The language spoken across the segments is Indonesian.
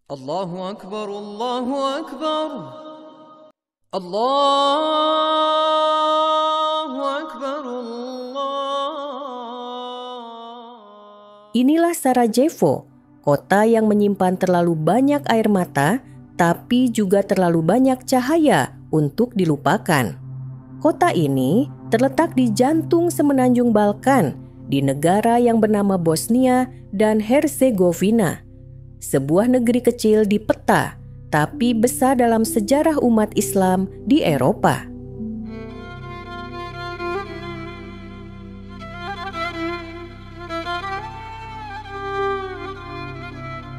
Allahu Akbar, Allahu Akbar, Allahu Akbar, Allah. Inilah Sarajevo, kota yang menyimpan terlalu banyak air mata, tapi juga terlalu banyak cahaya untuk dilupakan. Kota ini terletak di jantung semenanjung Balkan, di negara yang bernama Bosnia dan Herzegovina. Sebuah negeri kecil di peta, tapi besar dalam sejarah umat Islam di Eropa.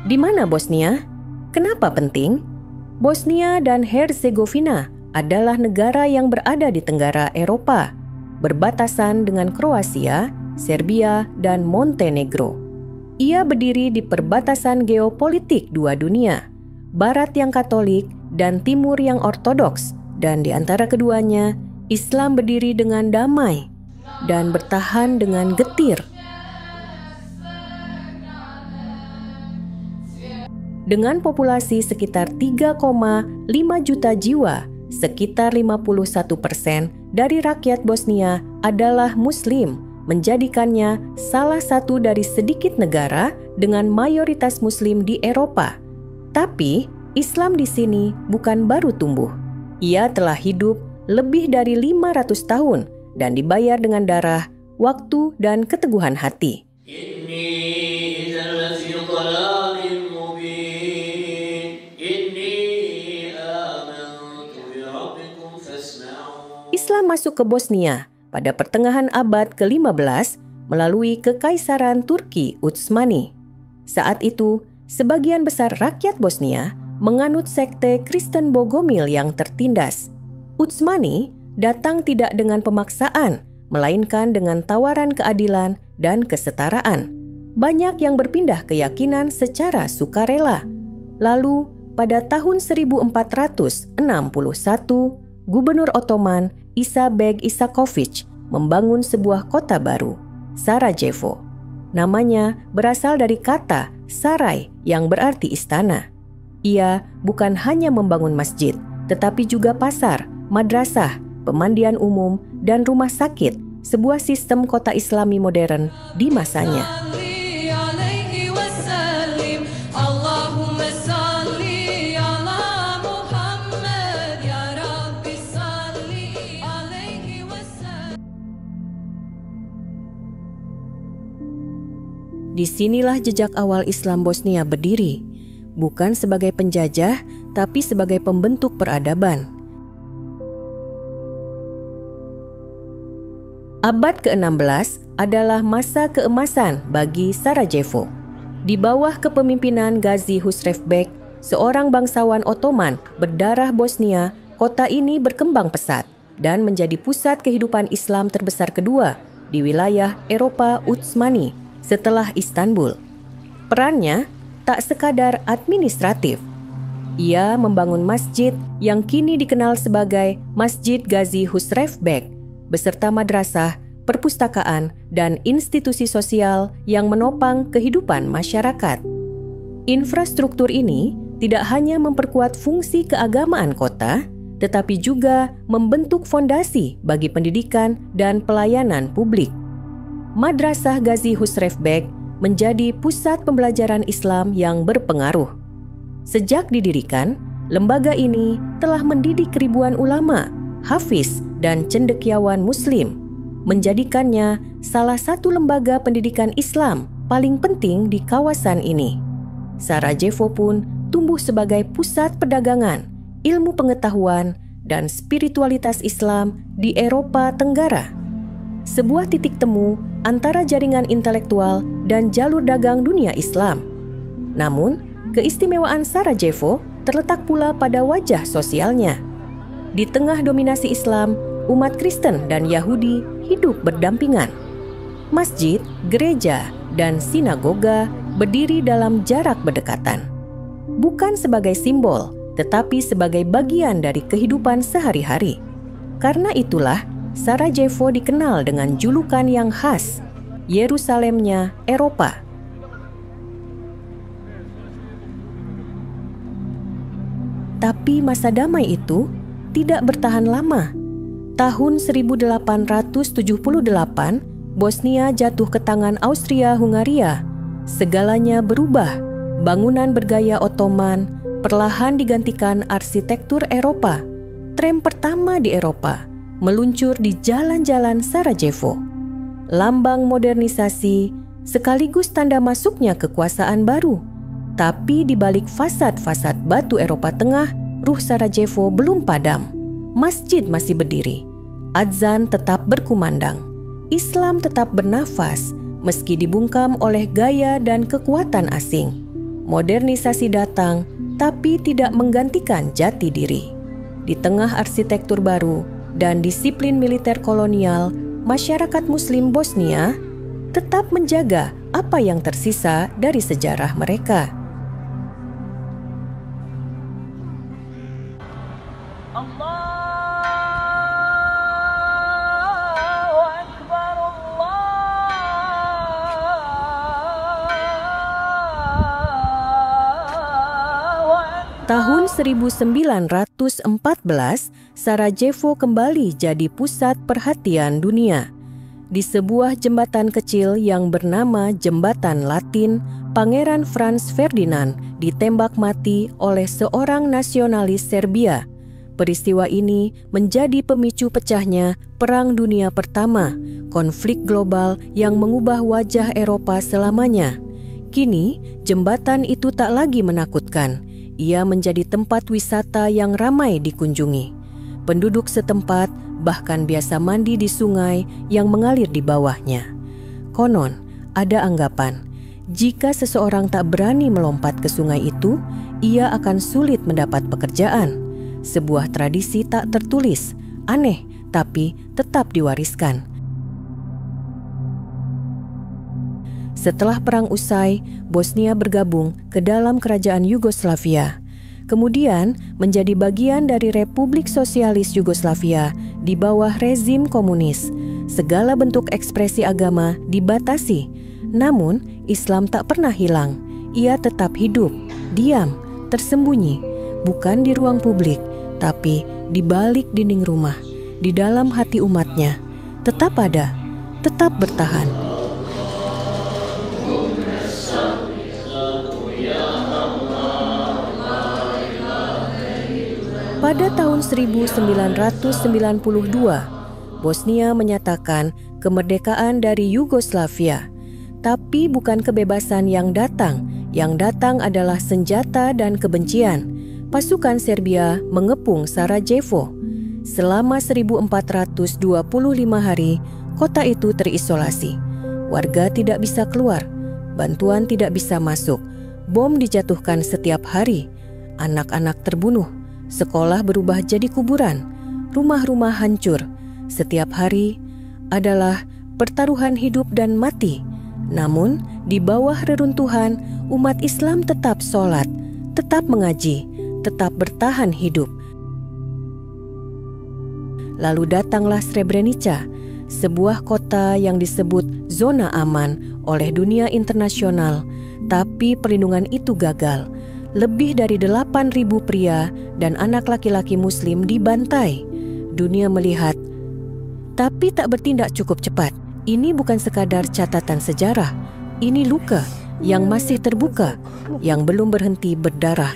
Di mana Bosnia? Kenapa penting? Bosnia dan Herzegovina adalah negara yang berada di tenggara Eropa, berbatasan dengan Kroasia, Serbia, dan Montenegro. Ia berdiri di perbatasan geopolitik dua dunia, Barat yang Katolik dan Timur yang Ortodoks, dan di antara keduanya, Islam berdiri dengan damai dan bertahan dengan getir. Dengan populasi sekitar 3,5 juta jiwa, sekitar 51% dari rakyat Bosnia adalah Muslim, menjadikannya salah satu dari sedikit negara dengan mayoritas Muslim di Eropa. Tapi, Islam di sini bukan baru tumbuh. Ia telah hidup lebih dari 500 tahun dan dibayar dengan darah, waktu, dan keteguhan hati. Islam masuk ke Bosnia pada pertengahan abad ke-15 melalui Kekaisaran Turki Utsmani. Saat itu, sebagian besar rakyat Bosnia menganut sekte Kristen Bogomil yang tertindas. Utsmani datang tidak dengan pemaksaan, melainkan dengan tawaran keadilan dan kesetaraan. Banyak yang berpindah keyakinan secara sukarela. Lalu, pada tahun 1461, Gubernur Ottoman Isa Beg Isakovic membangun sebuah kota baru, Sarajevo. Namanya berasal dari kata sarai yang berarti istana. Ia bukan hanya membangun masjid, tetapi juga pasar, madrasah, pemandian umum, dan rumah sakit, sebuah sistem kota Islami modern di masanya. Disinilah jejak awal Islam Bosnia berdiri, bukan sebagai penjajah, tapi sebagai pembentuk peradaban. Abad ke-16 adalah masa keemasan bagi Sarajevo. Di bawah kepemimpinan Gazi Husrev Beg, seorang bangsawan Ottoman berdarah Bosnia, kota ini berkembang pesat dan menjadi pusat kehidupan Islam terbesar kedua di wilayah Eropa Utsmani setelah Istanbul. Perannya tak sekadar administratif. Ia membangun masjid yang kini dikenal sebagai Masjid Gazi Husrev Beg, beserta madrasah, perpustakaan, dan institusi sosial yang menopang kehidupan masyarakat. Infrastruktur ini tidak hanya memperkuat fungsi keagamaan kota, tetapi juga membentuk fondasi bagi pendidikan dan pelayanan publik. Madrasah Gazi Husrev Beg menjadi pusat pembelajaran Islam yang berpengaruh. Sejak didirikan, lembaga ini telah mendidik ribuan ulama, hafiz, dan cendekiawan Muslim, menjadikannya salah satu lembaga pendidikan Islam paling penting di kawasan ini. Sarajevo pun tumbuh sebagai pusat perdagangan, ilmu pengetahuan, dan spiritualitas Islam di Eropa Tenggara. Sebuah titik temu antara jaringan intelektual dan jalur dagang dunia Islam. Namun, keistimewaan Sarajevo terletak pula pada wajah sosialnya. Di tengah dominasi Islam, umat Kristen dan Yahudi hidup berdampingan. Masjid, gereja, dan sinagoga berdiri dalam jarak berdekatan. Bukan sebagai simbol, tetapi sebagai bagian dari kehidupan sehari-hari. Karena itulah, Sarajevo dikenal dengan julukan yang khas, Yerusalemnya Eropa. Tapi masa damai itu tidak bertahan lama. Tahun 1878, Bosnia jatuh ke tangan Austria-Hungaria. Segalanya berubah. Bangunan bergaya Ottoman perlahan digantikan arsitektur Eropa. Tram pertama di Eropa meluncur di jalan-jalan Sarajevo. Lambang modernisasi sekaligus tanda masuknya kekuasaan baru. Tapi di balik fasad-fasad batu Eropa Tengah, ruh Sarajevo belum padam. Masjid masih berdiri. Adzan tetap berkumandang. Islam tetap bernafas meski dibungkam oleh gaya dan kekuatan asing. Modernisasi datang tapi tidak menggantikan jati diri. Di tengah arsitektur baru dan disiplin militer kolonial, masyarakat Muslim Bosnia tetap menjaga apa yang tersisa dari sejarah mereka. Tahun 1914, Sarajevo kembali jadi pusat perhatian dunia. Di sebuah jembatan kecil yang bernama Jembatan Latin, Pangeran Franz Ferdinand ditembak mati oleh seorang nasionalis Serbia. Peristiwa ini menjadi pemicu pecahnya Perang Dunia Pertama, konflik global yang mengubah wajah Eropa selamanya. Kini, jembatan itu tak lagi menakutkan. Ia menjadi tempat wisata yang ramai dikunjungi. Penduduk setempat bahkan biasa mandi di sungai yang mengalir di bawahnya. Konon, ada anggapan, jika seseorang tak berani melompat ke sungai itu, ia akan sulit mendapat pekerjaan. Sebuah tradisi tak tertulis, aneh tapi tetap diwariskan. Setelah perang usai, Bosnia bergabung ke dalam kerajaan Yugoslavia. Kemudian menjadi bagian dari Republik Sosialis Yugoslavia di bawah rezim komunis. Segala bentuk ekspresi agama dibatasi. Namun, Islam tak pernah hilang. Ia tetap hidup, diam, tersembunyi, bukan di ruang publik, tapi di balik dinding rumah, di dalam hati umatnya. Tetap ada, tetap bertahan. Pada tahun 1992, Bosnia menyatakan kemerdekaan dari Yugoslavia. Tapi bukan kebebasan yang datang adalah senjata dan kebencian. Pasukan Serbia mengepung Sarajevo. Selama 1425 hari, kota itu terisolasi. Warga tidak bisa keluar, bantuan tidak bisa masuk, bom dijatuhkan setiap hari, anak-anak terbunuh. Sekolah berubah jadi kuburan, rumah-rumah hancur. Setiap hari adalah pertaruhan hidup dan mati. Namun, di bawah reruntuhan, umat Islam tetap sholat, tetap mengaji, tetap bertahan hidup. Lalu datanglah Srebrenica, sebuah kota yang disebut zona aman oleh dunia internasional, tapi perlindungan itu gagal. Lebih dari 8.000 pria dan anak laki-laki Muslim dibantai. Dunia melihat, tapi tak bertindak cukup cepat. Ini bukan sekadar catatan sejarah. Ini luka yang masih terbuka, yang belum berhenti berdarah.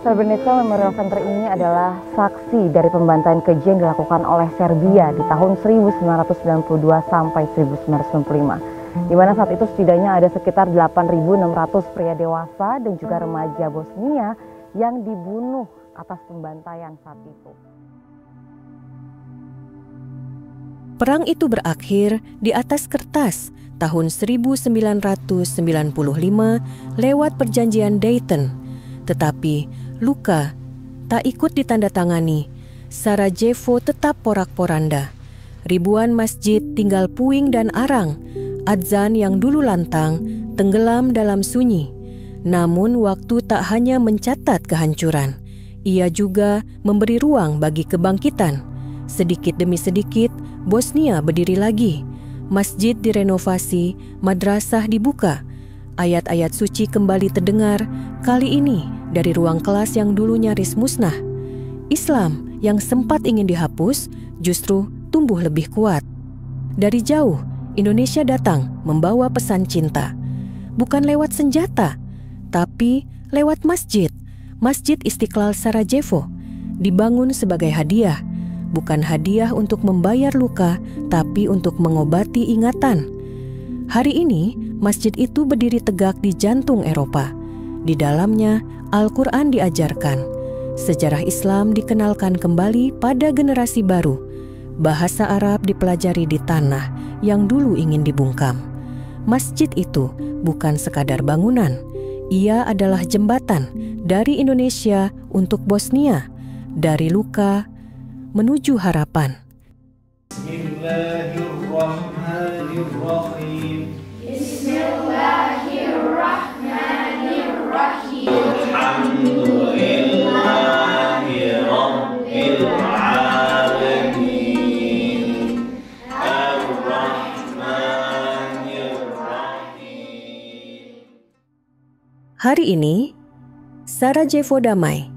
Srebrenica Memorial Center ini adalah saksi dari pembantaian keji yang dilakukan oleh Serbia di tahun 1992 sampai 1995. Di mana saat itu setidaknya ada sekitar 8.600 pria dewasa dan juga remaja Bosnia yang dibunuh atas pembantaian saat itu. Perang itu berakhir di atas kertas tahun 1995 lewat perjanjian Dayton. Tetapi luka tak ikut ditandatangani. Sarajevo tetap porak-poranda. Ribuan masjid tinggal puing dan arang. Adzan yang dulu lantang tenggelam dalam sunyi. Namun waktu tak hanya mencatat kehancuran, ia juga memberi ruang bagi kebangkitan. Sedikit demi sedikit, Bosnia berdiri lagi. Masjid direnovasi, madrasah dibuka. ayat-ayat suci kembali terdengar, kali ini dari ruang kelas yang dulu nyaris musnah. Islam yang sempat ingin dihapus justru tumbuh lebih kuat. Dari jauh, Indonesia datang membawa pesan cinta. Bukan lewat senjata, tapi lewat masjid. Masjid Istiqlal Sarajevo dibangun sebagai hadiah. Bukan hadiah untuk membayar luka, tapi untuk mengobati ingatan. Hari ini, masjid itu berdiri tegak di jantung Eropa. Di dalamnya, Al-Quran diajarkan. Sejarah Islam dikenalkan kembali pada generasi baru. Bahasa Arab dipelajari di tanah yang dulu ingin dibungkam. Masjid itu bukan sekadar bangunan. Ia adalah jembatan dari Indonesia untuk Bosnia, dari luka menuju harapan. Bismillahirrahmanirrahim. Bismillahirrahmanirrahim. Alhamdulillahi Rabbil Alamin. Ar-Rahmanir-Rahim. Hari ini, Sarajevo damai.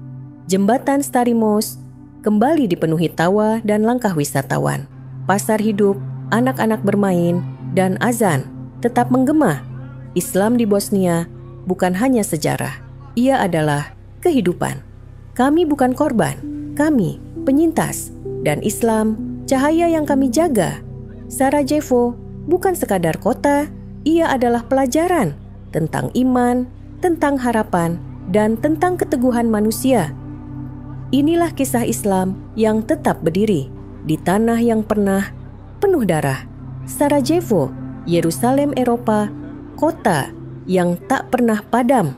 Jembatan Starimos kembali dipenuhi tawa dan langkah wisatawan. Pasar hidup, anak-anak bermain, dan azan tetap menggema. Islam di Bosnia bukan hanya sejarah, ia adalah kehidupan. Kami bukan korban, kami penyintas, dan Islam cahaya yang kami jaga. Sarajevo bukan sekadar kota, ia adalah pelajaran tentang iman, tentang harapan, dan tentang keteguhan manusia. Inilah kisah Islam yang tetap berdiri di tanah yang pernah penuh darah. Sarajevo, Yerusalem Eropa, kota yang tak pernah padam.